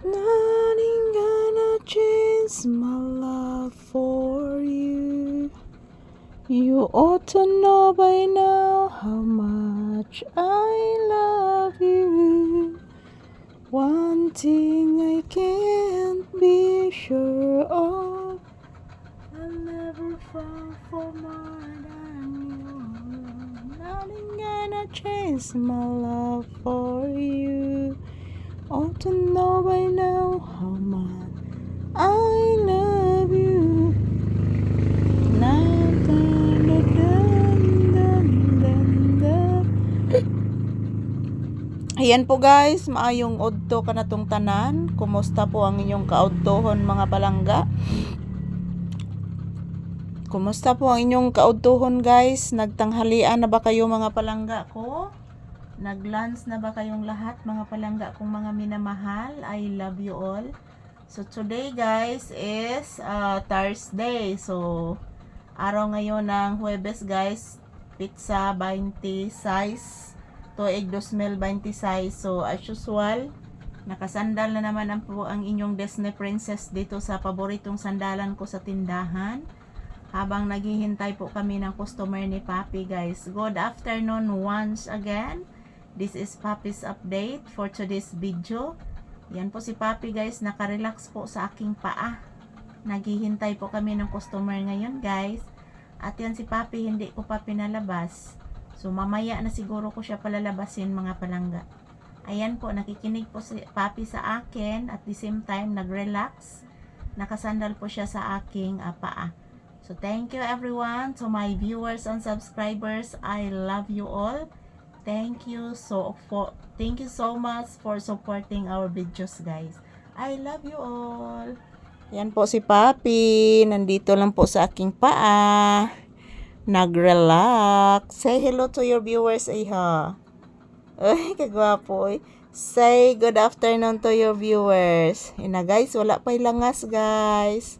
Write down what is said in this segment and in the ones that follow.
Nothing gonna change my love for you. You ought to know by now how much I love you. One thing I can't be sure of, I'll never fall for more than you. Nothing gonna change my love for you. Ought to know by now how much I love you. Dun, dun, dun, dun, dun, dun. Ayan po guys, maayong udto ka na tong tanan. Kumusta po ang inyong kaudtohon mga palangga? Kumusta po ang inyong kaudtohon guys? Nagtanghalian na ba kayo mga palangga ko? Nag-lunch na ba kayong lahat mga palangga kong mga minamahal? I love you all. So today guys is Thursday. So araw ngayon ng Huwebes guys. Pizza 26. Toeg 2026. So as usual, nakasandal na naman ang inyong Disney princess dito sa paboritong sandalan ko sa tindahan. Habang naghihintay po kami ng customer ni Papi guys. Good afternoon once again. This is Papi's update for today's video. Yan po si Papi guys, nakarelax po sa aking paa. Naghihintay po kami ng customer ngayon guys. At yan si Papi, hindi ko pa pinalabas. So mamaya na siguro ko siya palalabasin mga palangga. Ayan po, nakikinig po si Papi sa akin. At the same time, nagrelax. Nakasandal po siya sa aking paa. So thank you everyone. To my viewers and subscribers, I love you all. Thank you so much for supporting our videos guys. I love you all. Yan po si Papi. Nandito lang po sa aking paa. Nag-relax. Say hello to your viewers ha. Ay, kagwapo eh. Say good afternoon to your viewers. Ina guys, wala pa ilangas guys.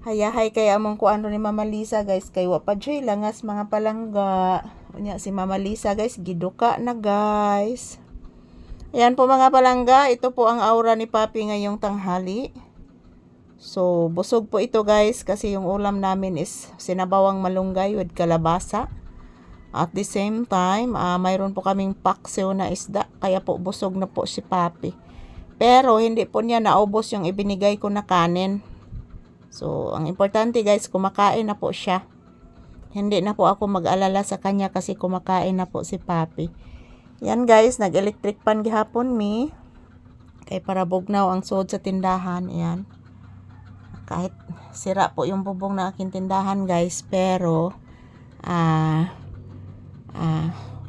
Hayahay kaya among kuano ni Mama Lisa guys. Kay wa pa dyan langas mga palangga. Unya si Mama Lisa guys, giduka na guys. Ayan po mga palangga, ito po ang aura ni Papi ngayong tanghali. So, busog po ito guys kasi yung ulam namin is sinabawang malunggay with kalabasa. At the same time, mayroon po kaming paksiw na isda, kaya po busog na po si Papi. Pero hindi po niya naubos yung ibinigay ko na kanin. So, ang importante guys, kumakain na po siya. Hindi na po ako mag-alala sa kanya kasi kumakain na po si Papi. Yan guys, nag-electric pan gihapon mi. Kay para bugnaw ang sod sa tindahan. Yan. Kahit sira po yung bubong na aking tindahan guys. Pero,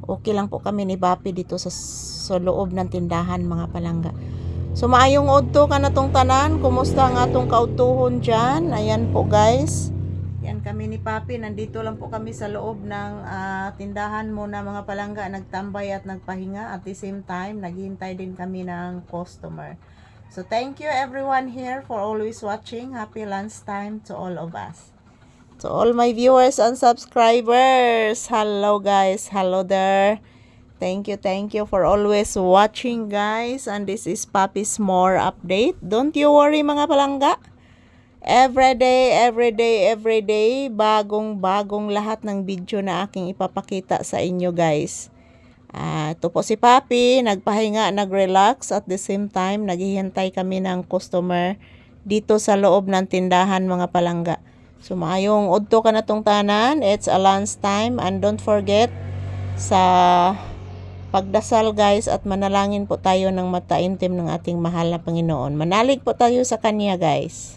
okay lang po kami ni Papi dito sa loob ng tindahan mga palangga. So maayong udto ka na tong tanan. Kumusta ang atong kaudtuhon dyan? Ayan po guys. Yan kami ni Papi, nandito lang po kami sa loob ng tindahan muna mga palangga, nagtambay at nagpahinga. At the same time, naghihintay din kami ng customer. So thank you everyone here for always watching. Happy lunchtime to all of us. To all my viewers and subscribers. Hello guys, hello there. Thank you for always watching guys. And this is Papi's More Update. Don't you worry mga palangga. Every day, bagong lahat ng video na aking ipapakita sa inyo guys. Ito po si Papi, nagpahinga, nagrelax, at the same time, naghihintay kami ng customer dito sa loob ng tindahan mga palangga. So maayong udto ka na tong tanan, it's a lunch time, and don't forget sa pagdasal guys at manalangin po tayo ng mataimtim ng ating mahal na Panginoon. Manalig po tayo sa Kanya guys.